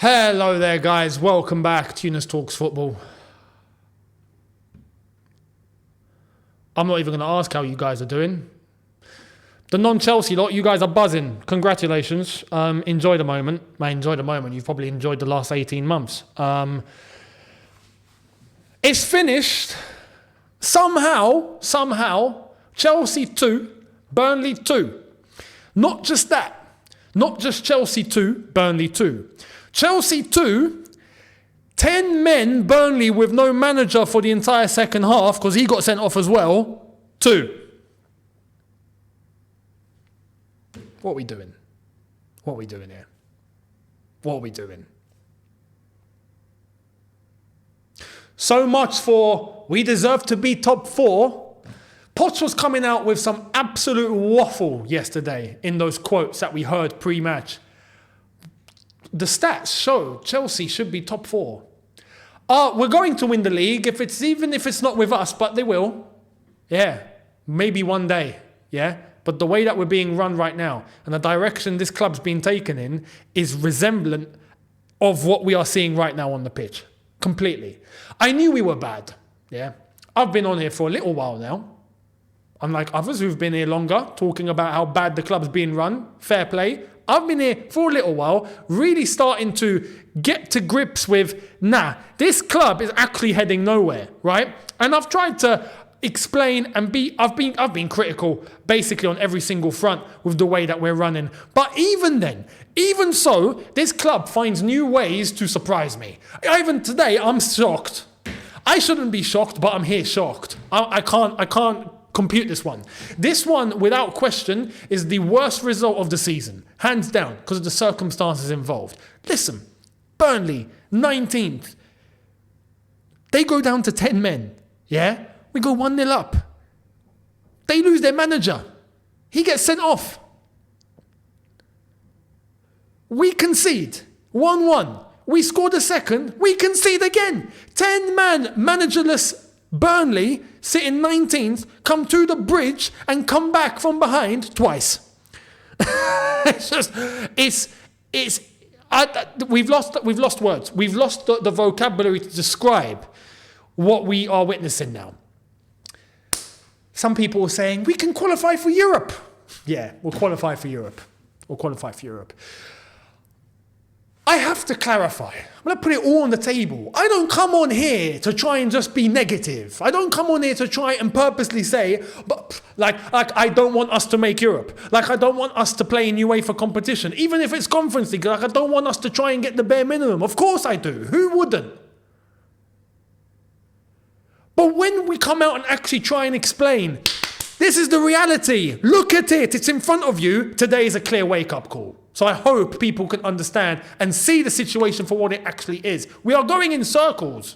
Hello there, guys. Welcome back to Younes Talks Football. I'm not even going to ask how you guys are doing. The non-Chelsea lot, you guys are buzzing. Congratulations. Enjoy the moment. Enjoy the moment. You've probably enjoyed the last 18 months. It's finished. Somehow, Chelsea 2, Burnley 2. Not just that. Not just Chelsea 2, Burnley 2. Chelsea 2, 10 men, Burnley with no manager for the entire second half because he got sent off as well. 2. What are we doing? What are we doing here? What are we doing? So much for we deserve to be top 4. Potts was coming out with some absolute waffle yesterday in those quotes that we heard pre-match. The stats show Chelsea should be top 4. We're going to win the league even if it's not with us, but they will. Yeah, maybe one day. Yeah, but the way that we're being run right now and the direction this club's been taken in is resemblant of what we are seeing right now on the pitch. Completely. I knew we were bad. Yeah, I've been on here for a little while now. Unlike others who've been here longer, talking about how bad the club's being run. Fair play. I've been here for a little while, really starting to get to grips with, this club is actually heading nowhere, right? And I've tried to explain and I've been critical basically on every single front with the way that we're running. But even so, this club finds new ways to surprise me. Even today, I'm shocked. I shouldn't be shocked, but I'm here shocked. I can't compute this one. This one, without question, is the worst result of the season. Hands down, because of the circumstances involved. Listen, Burnley, 19th. They go down to 10 men. Yeah? We go 1-0 up. They lose their manager. He gets sent off. We concede. 1-1. We score the second. We concede again. 10-man managerless Burnley, sitting 19th, come to the bridge and come back from behind twice. We've lost words. We've lost the vocabulary to describe what we are witnessing now. Some people are saying, we can qualify for Europe. Yeah, we'll qualify for Europe. I have to clarify. I'm going to put it all on the table. I don't come on here to try and just be negative. I don't come on here to try and purposely say, but like I don't want us to make Europe. Like I don't want us to play in UEFA competition. Even if it's Conference League, like I don't want us to try and get the bare minimum. Of course I do. Who wouldn't? But when we come out and actually try and explain, this is the reality. Look at it. It's in front of you. Today is a clear wake-up call. So I hope people can understand and see the situation for what it actually is. We are going in circles.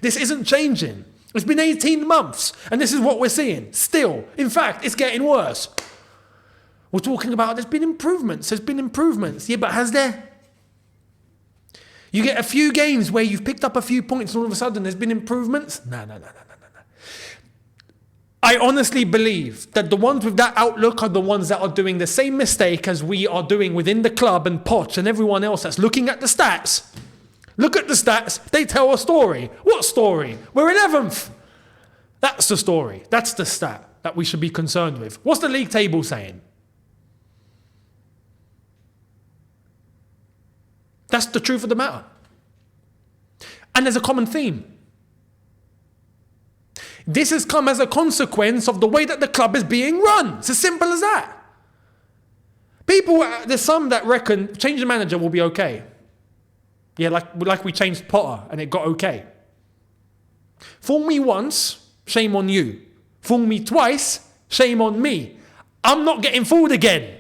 This isn't changing. It's been 18 months and this is what we're seeing. Still, in fact, it's getting worse. We're talking about there's been improvements. Yeah, but has there? You get a few games where you've picked up a few points and all of a sudden there's been improvements? No. I honestly believe that the ones with that outlook are the ones that are doing the same mistake as we are doing within the club and Poch and everyone else that's looking at the stats. Look at the stats. They tell a story. What story? We're 11th. That's the story. That's the stat that we should be concerned with. What's the league table saying? That's the truth of the matter. And there's a common theme. This has come as a consequence of the way that the club is being run. It's as simple as that. There's some that reckon changing the manager will be okay. Yeah, like we changed Potter and it got okay. Fool me once, shame on you. Fool me twice, shame on me. I'm not getting fooled again.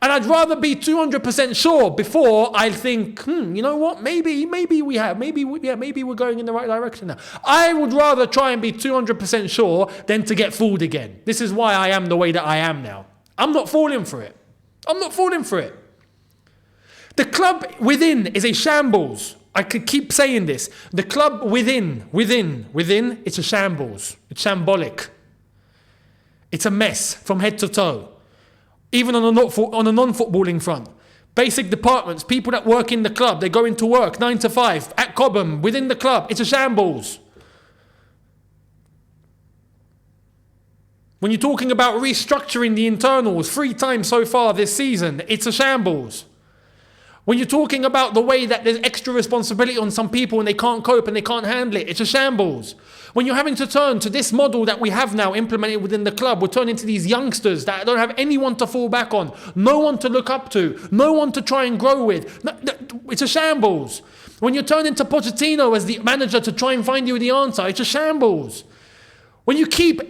And I'd rather be 200% sure before I think, you know what, maybe we're going in the right direction now. I would rather try and be 200% sure than to get fooled again. This is why I am the way that I am now. I'm not falling for it. The club within is a shambles. I could keep saying this. The club within, it's a shambles. It's shambolic. It's a mess from head to toe. even on a non-footballing front. Basic departments, people that work in the club, they go into work 9 to 5 at Cobham, within the club. It's a shambles. When you're talking about restructuring the internals 3 times so far this season, it's a shambles. When you're talking about the way that there's extra responsibility on some people and they can't cope and they can't handle it, it's a shambles. When you're having to turn to this model that we have now implemented within the club, we're turning to these youngsters that don't have anyone to fall back on, no one to look up to, no one to try and grow with. It's a shambles. When you're turning to Pochettino as the manager to try and find you the answer, it's a shambles. When you keep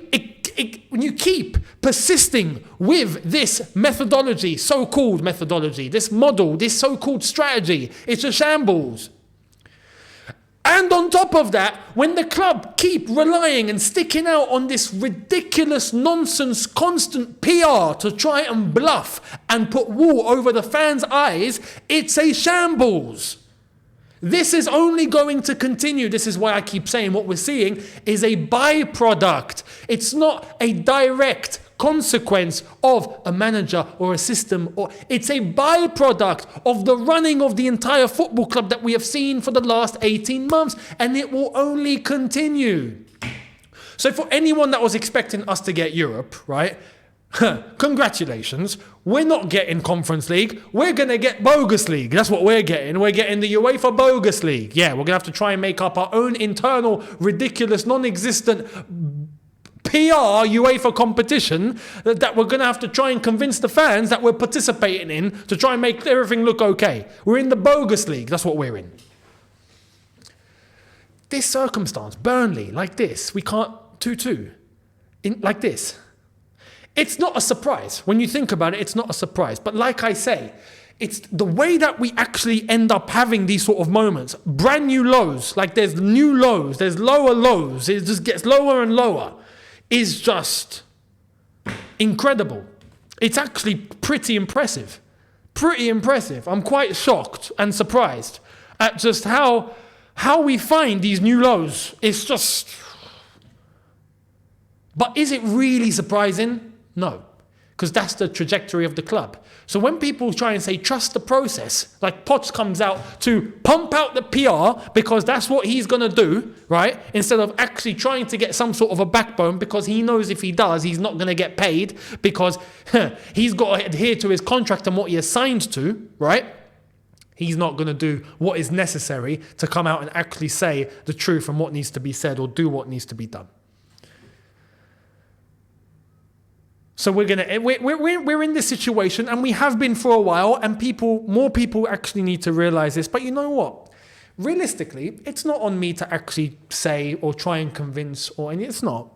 persisting with this methodology, so-called methodology, this model, this so-called strategy, it's a shambles. And on top of that, when the club keep relying and sticking out on this ridiculous nonsense, constant PR to try and bluff and put wool over the fans' eyes, it's a shambles. This is only going to continue. This is why I keep saying what we're seeing is a byproduct. It's not a direct consequence of a manager or a system, or it's a byproduct of the running of the entire football club that we have seen for the last 18 months, and it will only continue. So for anyone that was expecting us to get Europe, right? Congratulations. We're not getting Conference League. We're going to get Bogus League. That's what we're getting. We're getting the UEFA Bogus League. Yeah, we're going to have to try and make up our own internal, ridiculous, non-existent PR UEFA competition that we're going to have to try and convince the fans that we're participating in to try and make everything look okay. We're in the Bogus League. That's what we're in. This circumstance, Burnley, like this, we can't 2-2, like this. It's not a surprise. When you think about it, it's not a surprise. But like I say, it's the way that we actually end up having these sort of moments. Brand new lows, like there's new lows, there's lower lows. It just gets lower and lower. Is just incredible. It's actually pretty impressive. Pretty impressive. I'm quite shocked and surprised at just how we find these new lows. It's just... But is it really surprising? No, because that's the trajectory of the club. So when people try and say, trust the process, like Potts comes out to pump out the PR because that's what he's going to do, right? Instead of actually trying to get some sort of a backbone because he knows if he does, he's not going to get paid because he's got to adhere to his contract and what he has signed to, right? He's not going to do what is necessary to come out and actually say the truth and what needs to be said or do what needs to be done. So we're in this situation, and we have been for a while, and more people actually need to realize this. But you know what? Realistically, it's not on me to actually say or try and convince, it's not.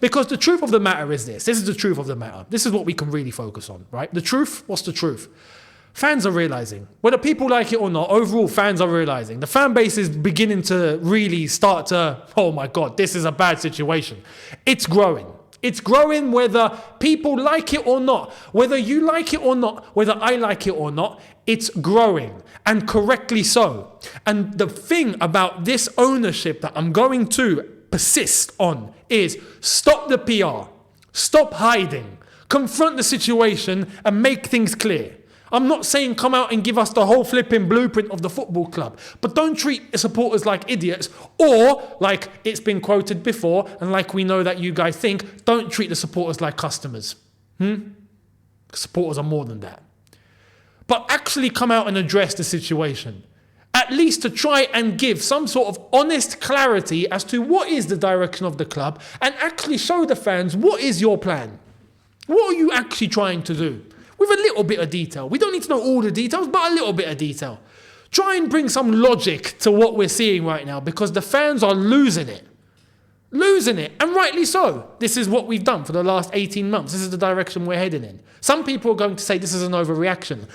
Because the truth of the matter is this. This is the truth of the matter. This is what we can really focus on, right? The truth, what's the truth? Fans are realizing, whether people like it or not, overall fans are realizing. The fan base is beginning to really start to, oh my God, this is a bad situation. It's growing. It's growing whether people like it or not. Whether you like it or not, whether I like it or not, it's growing. And correctly so. And the thing about this ownership that I'm going to persist on is stop the PR. Stop hiding. Confront the situation and make things clear. I'm not saying come out and give us the whole flipping blueprint of the football club, but don't treat supporters like idiots, or like it's been quoted before, and like we know that you guys think, don't treat the supporters like customers. Supporters are more than that. But actually come out and address the situation. At least to try and give some sort of honest clarity as to what is the direction of the club, and actually show the fans what is your plan. What are you actually trying to do? With a little bit of detail. We don't need to know all the details, but a little bit of detail. Try and bring some logic to what we're seeing right now, because the fans are losing it. Losing it, and rightly so. This is what we've done for the last 18 months. This is the direction we're heading in. Some people are going to say this is an overreaction.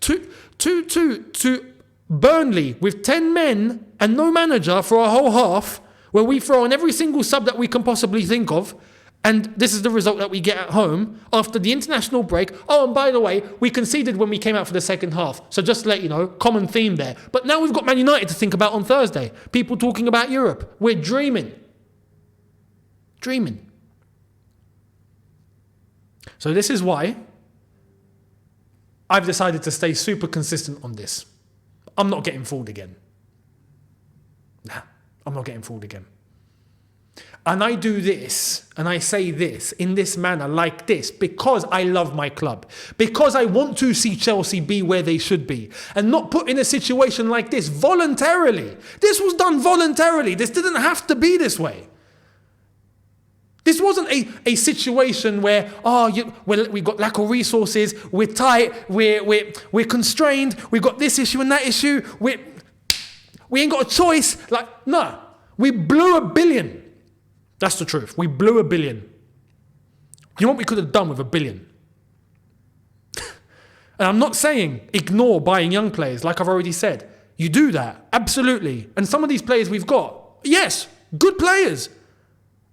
To Burnley with 10 men and no manager for a whole half, where we throw on every single sub that we can possibly think of, and this is the result that we get at home after the international break. Oh, and by the way, we conceded when we came out for the second half. So just to let you know, common theme there. But now we've got Man United to think about on Thursday. People talking about Europe. We're dreaming. Dreaming. So this is why I've decided to stay super consistent on this. I'm not getting fooled again. Nah, I'm not getting fooled again. And I do this, and I say this in this manner like this because I love my club. Because I want to see Chelsea be where they should be. And not put in a situation like this voluntarily. This was done voluntarily. This didn't have to be this way. This wasn't a situation where, we've got lack of resources, we're tight, we're constrained, we've got this issue and that issue, we ain't got a choice. No, we blew $1 billion. That's the truth. We blew $1 billion. You know what we could have done with $1 billion? And I'm not saying ignore buying young players, like I've already said. You do that, absolutely. And some of these players we've got, yes, good players.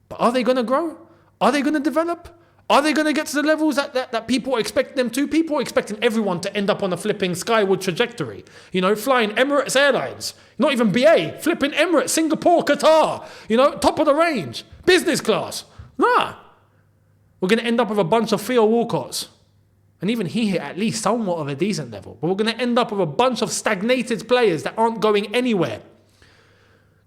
But are they going to grow? Are they going to develop? Are they going to get to the levels that people expect them to? People are expecting everyone to end up on a flipping skyward trajectory. Flying Emirates Airlines. Not even BA. Flipping Emirates, Singapore, Qatar. Top of the range. Business class. Nah. We're going to end up with a bunch of Theo Walcotts. And even he hit at least somewhat of a decent level. But we're going to end up with a bunch of stagnated players that aren't going anywhere.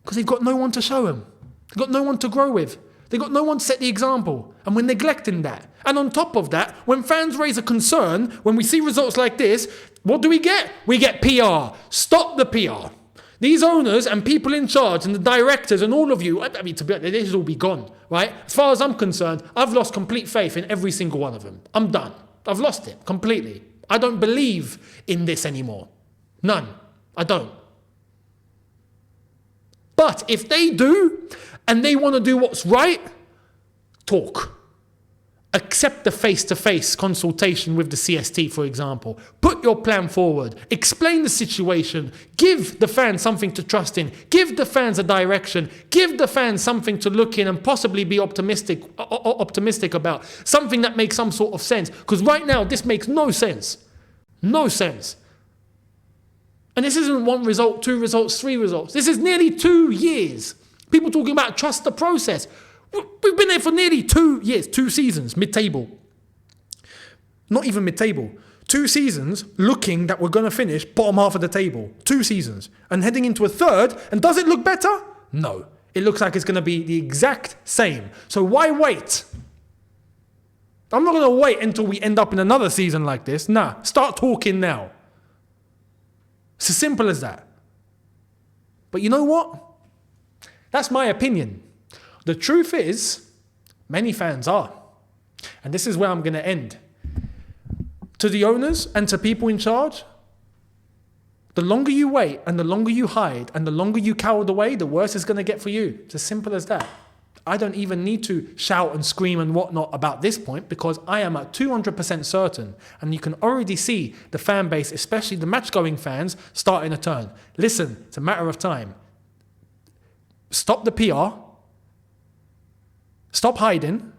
Because they've got no one to show them. They've got no one to grow with. They've got no one to set the example. And we're neglecting that. And on top of that, when fans raise a concern, when we see results like this, what do we get? We get PR. Stop the PR. These owners and people in charge and the directors and all of you, they should all be gone, right? As far as I'm concerned, I've lost complete faith in every single one of them. I'm done. I've lost it completely. I don't believe in this anymore. None. I don't. But if they do, and they want to do what's right, talk. Accept the face-to-face consultation with the CST, for example. Put your plan forward. Explain the situation. Give the fans something to trust in. Give the fans a direction. Give the fans something to look in and possibly be optimistic about. Something that makes some sort of sense. Because right now, this makes no sense. No sense. And this isn't 1 result, 2 results, 3 results. This is nearly 2 years. People talking about trust the process. We've been there for nearly 2 years, 2 seasons, mid-table. Not even mid-table. 2 seasons looking that we're going to finish bottom half of the table. 2 seasons. And heading into a third. And does it look better? No. It looks like it's going to be the exact same. So why wait? I'm not going to wait until we end up in another season like this. Nah, start talking now. It's as simple as that. But you know what? That's my opinion. The truth is, many fans are. And this is where I'm going to end. To the owners and to people in charge, the longer you wait and the longer you hide and the longer you cower away, the worse it's going to get for you. It's as simple as that. I don't even need to shout and scream and whatnot about this point because I am at 200% certain. And you can already see the fan base, especially the match-going fans, starting to turn. Listen, it's a matter of time. Stop the PR. Stop hiding.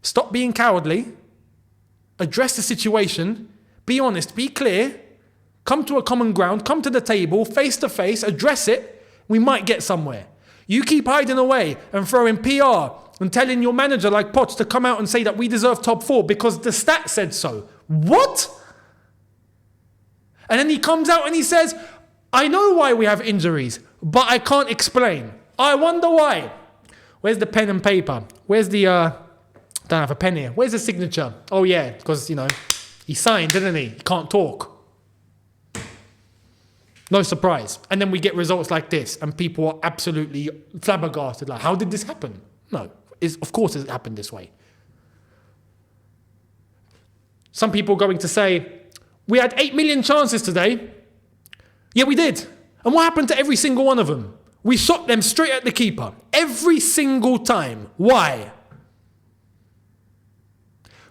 Stop being cowardly. Address the situation. Be honest. Be clear. Come to a common ground. Come to the table. Face to face. Address it. We might get somewhere. You keep hiding away and throwing PR and telling your manager like Potts to come out and say that we deserve top 4 because the stat said so. What? And then he comes out and he says, I know why we have injuries, but I can't explain. I wonder why. Where's the pen and paper? Where's the, don't have a pen here. Where's the signature? Oh yeah, because, he signed, didn't he? He can't talk. No surprise. And then we get results like this and people are absolutely flabbergasted. Like, how did this happen? No, of course it happened this way. Some people are going to say, we had 8 million chances today. Yeah, we did. And what happened to every single one of them? We shot them straight at the keeper. Every single time. Why?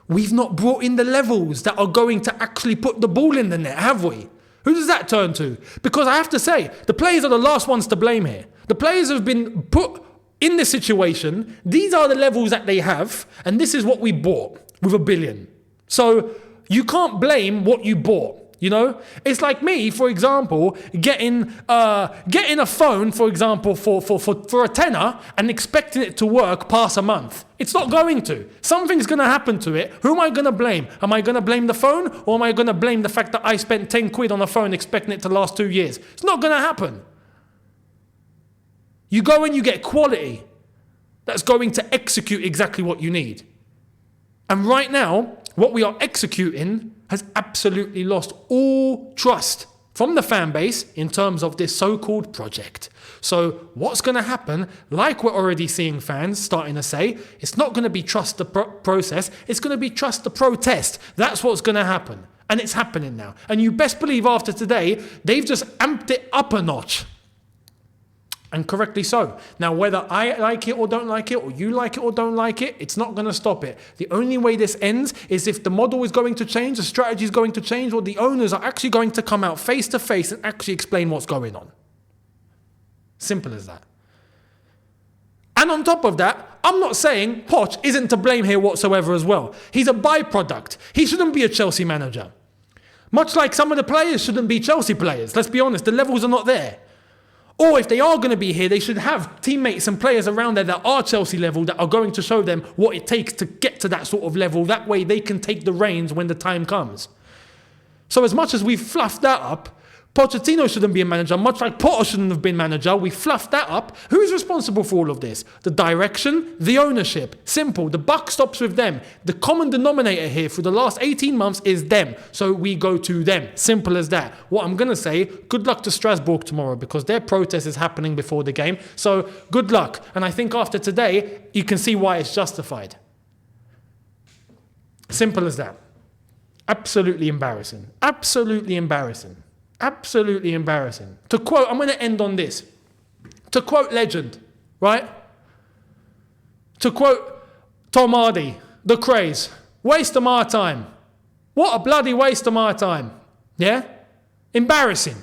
We've not brought in the levels that are going to actually put the ball in the net, have we? Who does that turn to? Because I have to say, the players are the last ones to blame here. The players have been put in this situation. These are the levels that they have. And this is what we bought with $1 billion. So you can't blame what you bought. It's like me, for example, getting a phone, for example, for a tenner and expecting it to work past a month. It's not going to. Something's going to happen to it. Who am I going to blame? Am I going to blame the phone, or am I going to blame the fact that I spent 10 quid on a phone expecting it to last 2 years? It's not going to happen. You go and you get quality that's going to execute exactly what you need. And right now, what we are executing has absolutely lost all trust from the fan base in terms of this so-called project. So what's going to happen, like we're already seeing fans starting to say, it's not going to be trust the process, it's going to be trust the protest. That's what's going to happen. And it's happening now. And you best believe after today, they've just amped it up a notch. And correctly so. Now, whether I like it or don't like it, or you like it or don't like it, it's not going to stop it. The only way this ends is if the model is going to change, the strategy is going to change, or the owners are actually going to come out face to face and actually explain what's going on. Simple as that. And on top of that, I'm not saying Poch isn't to blame here whatsoever as well. He's a byproduct. He shouldn't be a Chelsea manager. Much like some of the players shouldn't be Chelsea players. Let's be honest, the levels are not there. Or if they are going to be here, they should have teammates and players around there that are Chelsea level that are going to show them what it takes to get to that sort of level. That way they can take the reins when the time comes. So as much as we've fluffed that up, Pochettino shouldn't be a manager, much like Potter shouldn't have been manager. We fluffed that up. Who's responsible for all of this? The direction, the ownership. Simple. The buck stops with them. The common denominator here for the last 18 months is them. So we go to them. Simple as that. What I'm going to say, good luck to Strasbourg tomorrow, because their protest is happening before the game. So good luck. And I think after today, you can see why it's justified. Simple as that. Absolutely embarrassing. Absolutely embarrassing. Absolutely embarrassing. To quote, I'm going to end on this. To quote legend, right? To quote Tom Hardy, the craze. Waste of my time. What a bloody waste of my time. Yeah? Embarrassing.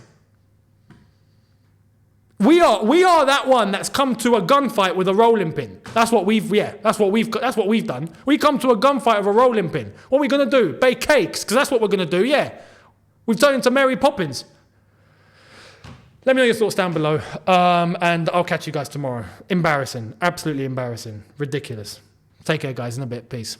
We are that one that's come to a gunfight with a rolling pin. That's what we've done. We come to a gunfight with a rolling pin. What are we going to do? Bake cakes, because that's what we're going to do, yeah. We've turned into Mary Poppins. Let me know your thoughts down below, and I'll catch you guys tomorrow. Embarrassing. Absolutely embarrassing. Ridiculous. Take care, guys. In a bit. Peace.